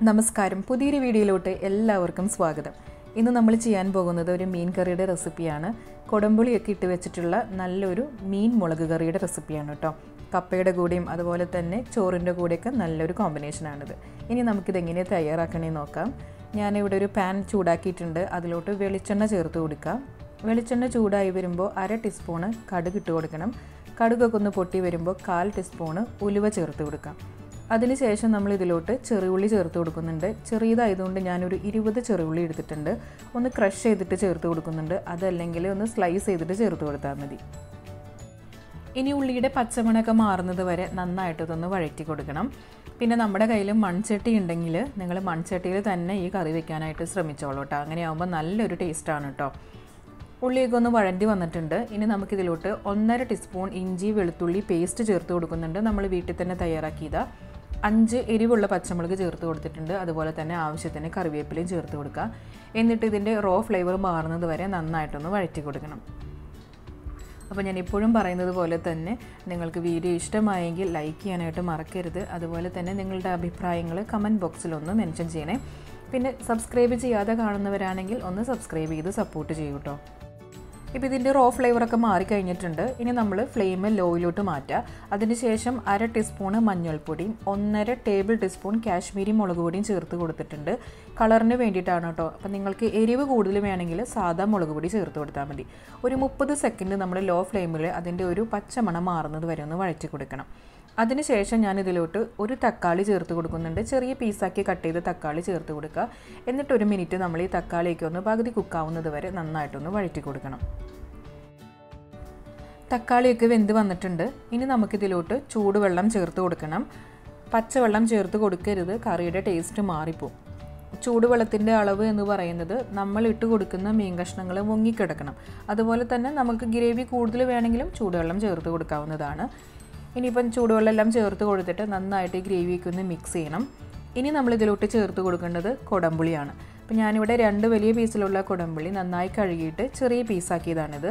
നമസ്കാരം പുതിയൊരു വീഡിയോയിലോട്ട് എല്ലാവർക്കും സ്വാഗതം. ഇന്ന് നമ്മൾ ചെയ്യാൻ പോകുന്നത് ഒരു മീൻ കറിയുടെ റെസിപ്പിയാണ്. കുടംപുളിയൊക്കെ ഇട്ട് വെച്ചിട്ടുള്ള നല്ലൊരു മീൻ മുളക് കറിയുടെ റെസിപ്പിയാണ് കേട്ടോ. കപ്പയുടെ കൂടെയും അതുപോലെ തന്നെ ചോറിൻ്റെ കൂടെയൊക്കെ നല്ലൊരു കോമ്പിനേഷനാണിത്. ഇനി നമുക്കിത് എങ്ങനെ തയ്യാറാക്കണമെന്ന് നോക്കാം. ഞാനിവിടെ ഒരു പാൻ ചൂടാക്കിയിട്ടുണ്ട്. അതിലോട്ട് വെളിച്ചെണ്ണ ചേർത്ത് കൊടുക്കാം. വെളിച്ചെണ്ണ ചൂടായി വരുമ്പോൾ 1/2 ടീസ്പൂണ് കടുക് ഇട്ട് കൊടുക്കണം. കടുകൊക്കെ ഒന്ന് പൊട്ടി വരുമ്പോൾ 1/4 ടീസ്പൂണ് ഉലുവ ചേർത്ത് കൊടുക്കാം. അതിനുശേഷം നമ്മൾ ഇതിലോട്ട് ചെറിയുള്ളി ചേർത്ത് കൊടുക്കുന്നുണ്ട്. ചെറിയതായതുകൊണ്ട് ഞാനൊരു 20 ചെറിയുള്ളി എടുത്തിട്ടുണ്ട്. ഒന്ന് ക്രഷ് ചെയ്തിട്ട് ചേർത്ത് കൊടുക്കുന്നുണ്ട്. അതല്ലെങ്കിൽ ഒന്ന് സ്ലൈസ് ചെയ്തിട്ട് ചേർത്ത് കൊടുത്താൽ മതി. ഇനി ഉള്ളിയുടെ പച്ചമണമൊക്കെ മാറുന്നത് വരെ നന്നായിട്ട് ഇതൊന്ന് വഴറ്റി കൊടുക്കണം. പിന്നെ നമ്മുടെ കയ്യിൽ മൺചട്ടി ഉണ്ടെങ്കിൽ നിങ്ങൾ മൺചട്ടിയിൽ തന്നെ ഈ കറി വെക്കാനായിട്ട് ശ്രമിച്ചോളൂ കേട്ടോ. അങ്ങനെയാകുമ്പോൾ നല്ലൊരു ടേസ്റ്റാണ് കേട്ടോ. ഉള്ളിയൊക്കെ ഒന്ന് വഴണ്ടി വന്നിട്ടുണ്ട്. ഇനി നമുക്കിതിലോട്ട് 1/2 ടീസ്പൂൺ ഇഞ്ചി വെളുത്തുള്ളി പേസ്റ്റ് ചേർത്ത് കൊടുക്കുന്നുണ്ട്. നമ്മൾ വീട്ടിൽ തന്നെ തയ്യാറാക്കിയതാണ്. 5 എരിവുള്ള പച്ചമുളക് ചേർത്ത് കൊടുത്തിട്ടുണ്ട്. അതുപോലെ തന്നെ ആവശ്യത്തിന് കറിവേപ്പിലയും ചേർത്ത് കൊടുക്കുക. എന്നിട്ട് ഇതിൻ്റെ റോ ഫ്ലേവർ മാറുന്നത് വരെ നന്നായിട്ടൊന്ന് വഴറ്റി കൊടുക്കണം. അപ്പോൾ ഞാൻ എപ്പോഴും പറയുന്നത് പോലെ തന്നെ നിങ്ങൾക്ക് വീഡിയോ ഇഷ്ടമായെങ്കിൽ ലൈക്ക് ചെയ്യാനായിട്ട് മറക്കരുത്. അതുപോലെ തന്നെ നിങ്ങളുടെ അഭിപ്രായങ്ങൾ കമൻറ്റ് ബോക്സിലൊന്ന് മെൻഷൻ ചെയ്യണേ. പിന്നെ സബ്സ്ക്രൈബ് ചെയ്യാതെ കാണുന്നവരാണെങ്കിൽ ഒന്ന് സബ്സ്ക്രൈബ് ചെയ്ത് സപ്പോർട്ട് ചെയ്യൂ കേട്ടോ. ഇപ്പോൾ ഇതിൻ്റെ റോ ഫ്ലേവറൊക്കെ മാറിക്കഴിഞ്ഞിട്ടുണ്ട്. ഇനി നമ്മൾ ഫ്ലെയിം ലോയിലോട്ട് മാറ്റുക. അതിനുശേഷം 1/2 ടീസ്പൂണ് മഞ്ഞൾപ്പൊടിയും 1/2 ടേബിൾ ടീസ്പൂൺ കാശ്മീരി മുളക് പൊടിയും ചേർത്ത് കൊടുത്തിട്ടുണ്ട്. കളറിന് വേണ്ടിയിട്ടാണ് കേട്ടോ. അപ്പം നിങ്ങൾക്ക് എരിവ് കൂടുതൽ വേണമെങ്കിൽ സാധാ മുളക് പൊടി ചേർത്ത് കൊടുത്താൽ മതി. ഒരു 30 സെക്കൻഡ് നമ്മൾ ലോ ഫ്ലെയിമിൽ അതിൻ്റെ ഒരു പച്ചമണം മാറുന്നത് വരെ ഒന്ന് വഴറ്റി കൊടുക്കണം. അതിനുശേഷം ഞാനിതിലോട്ട് ഒരു തക്കാളി ചേർത്ത് കൊടുക്കുന്നുണ്ട്. ചെറിയ പീസാക്കി കട്ട് ചെയ്ത് തക്കാളി ചേർത്ത് കൊടുക്കുക. എന്നിട്ട് 1 മിനിറ്റ് നമ്മൾ ഈ തക്കാളിയൊക്കെ ഒന്ന് പകുതി കുക്കാവുന്നത് വരെ നന്നായിട്ടൊന്ന് വഴറ്റി കൊടുക്കണം. തക്കാളിയൊക്കെ വെന്ത് വന്നിട്ടുണ്ട്. ഇനി നമുക്കിതിലോട്ട് ചൂടുവെള്ളം ചേർത്ത് കൊടുക്കണം. പച്ചവെള്ളം ചേർത്ത് കൊടുക്കരുത്, കറിയുടെ ടേസ്റ്റ് മാറിപ്പോവും. ചൂടുവെള്ളത്തിൻ്റെ അളവ് എന്ന് പറയുന്നത് നമ്മൾ ഇട്ട് കൊടുക്കുന്ന മീൻ കഷ്ണങ്ങൾ മുങ്ങിക്കിടക്കണം. അതുപോലെ തന്നെ നമുക്ക് ഗ്രേവി കൂടുതൽ വേണമെങ്കിലും ചൂടുവെള്ളം ചേർത്ത് കൊടുക്കാവുന്നതാണ്. ഇനിയിപ്പം ചൂടുവെള്ളം എല്ലാം ചേർത്ത് കൊടുത്തിട്ട് നന്നായിട്ട് ഈ ഗ്രേവിയൊക്കെ ഒന്ന് മിക്സ് ചെയ്യണം. ഇനി നമ്മളിതിലോട്ട് ചേർത്ത് കൊടുക്കേണ്ടത് കുടംപുളിയാണ്. അപ്പോൾ ഞാനിവിടെ 2 വലിയ പീസിലുള്ള കുടംപുളി നന്നായി കഴുകിയിട്ട് ചെറിയ പീസാക്കിയതാണിത്.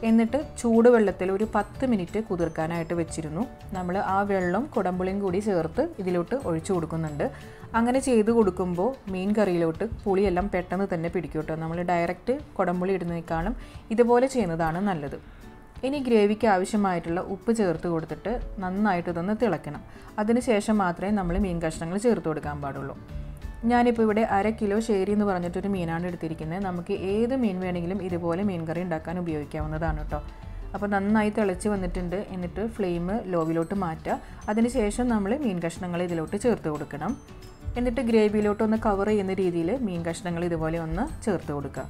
എന്നിട്ട് ചൂടുവെള്ളത്തിൽ ഒരു 10 മിനിറ്റ് കുതിർക്കാനായിട്ട് വെച്ചിരുന്നു. നമ്മൾ ആ വെള്ളം കുടംപുളിയും കൂടി ചേർത്ത് ഇതിലോട്ട് ഒഴിച്ചു കൊടുക്കുന്നുണ്ട്. അങ്ങനെ ചെയ്ത് കൊടുക്കുമ്പോൾ മീൻ കറിയിലോട്ട് പുളിയെല്ലാം പെട്ടെന്ന് തന്നെ പിടിക്കും കേട്ടോ. നമ്മൾ ഡയറക്റ്റ് കുടംപുളി ഇടുന്നതിനേക്കാളും ഇതുപോലെ ചെയ്യുന്നതാണ് നല്ലത്. ഇനി ഗ്രേവിക്ക് ആവശ്യമായിട്ടുള്ള ഉപ്പ് ചേർത്ത് കൊടുത്തിട്ട് നന്നായിട്ട് ഇതൊന്ന് തിളയ്ക്കണം. അതിനുശേഷം മാത്രമേ നമ്മൾ മീൻ കഷ്ണങ്ങൾ ചേർത്ത് കൊടുക്കാൻ പാടുള്ളൂ. ഞാനിപ്പോൾ ഇവിടെ 1/2 കിലോ ഷേരി എന്ന് പറഞ്ഞിട്ടൊരു മീനാണ് എടുത്തിരിക്കുന്നത്. നമുക്ക് ഏത് മീൻ വേണമെങ്കിലും ഇതുപോലെ മീൻ കറി ഉണ്ടാക്കാൻ ഉപയോഗിക്കാവുന്നതാണ് കേട്ടോ. അപ്പോൾ നന്നായി തിളച്ച് വന്നിട്ടുണ്ട്. എന്നിട്ട് ഫ്ലെയിം ലോവിലോട്ട് മാറ്റുക. അതിനുശേഷം നമ്മൾ മീൻ കഷ്ണങ്ങൾ ഇതിലോട്ട് ചേർത്ത് കൊടുക്കണം. എന്നിട്ട് ഗ്രേവിയിലോട്ടൊന്ന് കവർ ചെയ്യുന്ന രീതിയിൽ മീൻ കഷ്ണങ്ങൾ ഇതുപോലെ ഒന്ന് ചേർത്ത് കൊടുക്കുക.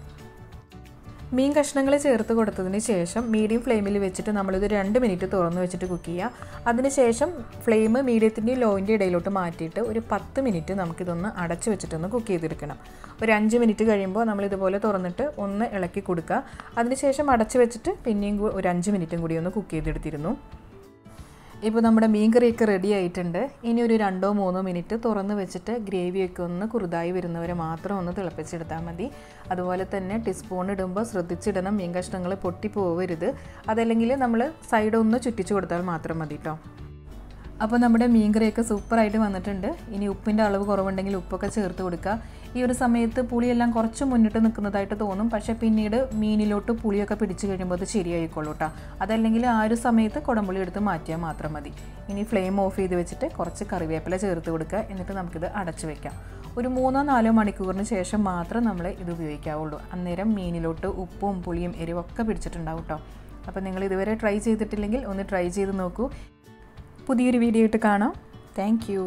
മീൻ കഷ്ണങ്ങൾ ചേർത്ത് കൊടുത്തതിന് ശേഷം മീഡിയം ഫ്ലെയിമിൽ വെച്ചിട്ട് നമ്മളിത് 2 മിനിറ്റ് തുറന്ന് വെച്ചിട്ട് കുക്ക് ചെയ്യുക. അതിനുശേഷം ഫ്ലെയിം മീഡിയത്തിൻ്റെയും ലോയിൻ്റെ ഇടയിലോട്ട് മാറ്റിയിട്ട് ഒരു 10 മിനിറ്റ് നമുക്കിതൊന്ന് അടച്ച് വെച്ചിട്ടൊന്ന് കുക്ക് ചെയ്തെടുക്കണം. ഒരു 5 മിനിറ്റ് കഴിയുമ്പോൾ നമ്മളിതുപോലെ തുറന്നിട്ട് ഒന്ന് ഇളക്കി കൊടുക്കുക. അതിനുശേഷം അടച്ച് വെച്ചിട്ട് പിന്നെയും ഒരു 5 മിനിറ്റും കൂടി ഒന്ന് കുക്ക് ചെയ്തെടുത്തിരുന്നു. ഇപ്പോൾ നമ്മുടെ മീൻ കറിയൊക്കെ റെഡി ആയിട്ടുണ്ട്. ഇനി ഒരു 2-3 മിനിറ്റ് തുറന്ന് വെച്ചിട്ട് ഗ്രേവിയൊക്കെ ഒന്ന് കുറുതായി വരുന്നവരെ മാത്രം ഒന്ന് തിളപ്പിച്ചെടുത്താൽ മതി. അതുപോലെ തന്നെ ടീസ്പൂൺ ഇടുമ്പോൾ ശ്രദ്ധിച്ചിടണം, മീൻ കഷ്ണങ്ങൾ പൊട്ടിപ്പോവരുത്. അതല്ലെങ്കിൽ നമ്മൾ സൈഡ് ഒന്ന് ചുറ്റിച്ച് കൊടുത്താൽ മാത്രം മതി കേട്ടോ. അപ്പോൾ നമ്മുടെ മീൻ കറിയൊക്കെ സൂപ്പറായിട്ട് വന്നിട്ടുണ്ട്. ഇനി ഉപ്പിൻ്റെ അളവ് കുറവുണ്ടെങ്കിൽ ഉപ്പൊക്കെ ചേർത്ത് കൊടുക്കുക. ഈ ഒരു സമയത്ത് പുളിയെല്ലാം കുറച്ച് മുന്നിട്ട് നിൽക്കുന്നതായിട്ട് തോന്നും. പക്ഷേ പിന്നീട് മീനിലോട്ട് പുളിയൊക്കെ പിടിച്ച് കഴിയുമ്പോൾ അത് ശരിയായിക്കോളൂ കേട്ടോ. അതല്ലെങ്കിൽ ആ ഒരു സമയത്ത് കുടംപുളി എടുത്ത് മാറ്റിയാൽ മാത്രം മതി. ഇനി ഫ്ലെയിം ഓഫ് ചെയ്ത് വെച്ചിട്ട് കുറച്ച് കറിവേപ്പില ചേർത്ത് കൊടുക്കുക. എന്നിട്ട് നമുക്കിത് അടച്ച് വയ്ക്കാം. ഒരു 3-4 മണിക്കൂറിന് ശേഷം മാത്രം നമ്മൾ ഇത് ഉപയോഗിക്കാവുള്ളൂ. അന്നേരം മീനിലോട്ട് ഉപ്പും പുളിയും എരിവൊക്കെ പിടിച്ചിട്ടുണ്ടാവും കേട്ടോ. അപ്പോൾ നിങ്ങൾ ഇതുവരെ ട്രൈ ചെയ്തിട്ടില്ലെങ്കിൽ ഒന്ന് ട്രൈ ചെയ്ത് നോക്കൂ. പുതിയൊരു വീഡിയോ ആയിട്ട് കാണാം. Thank you.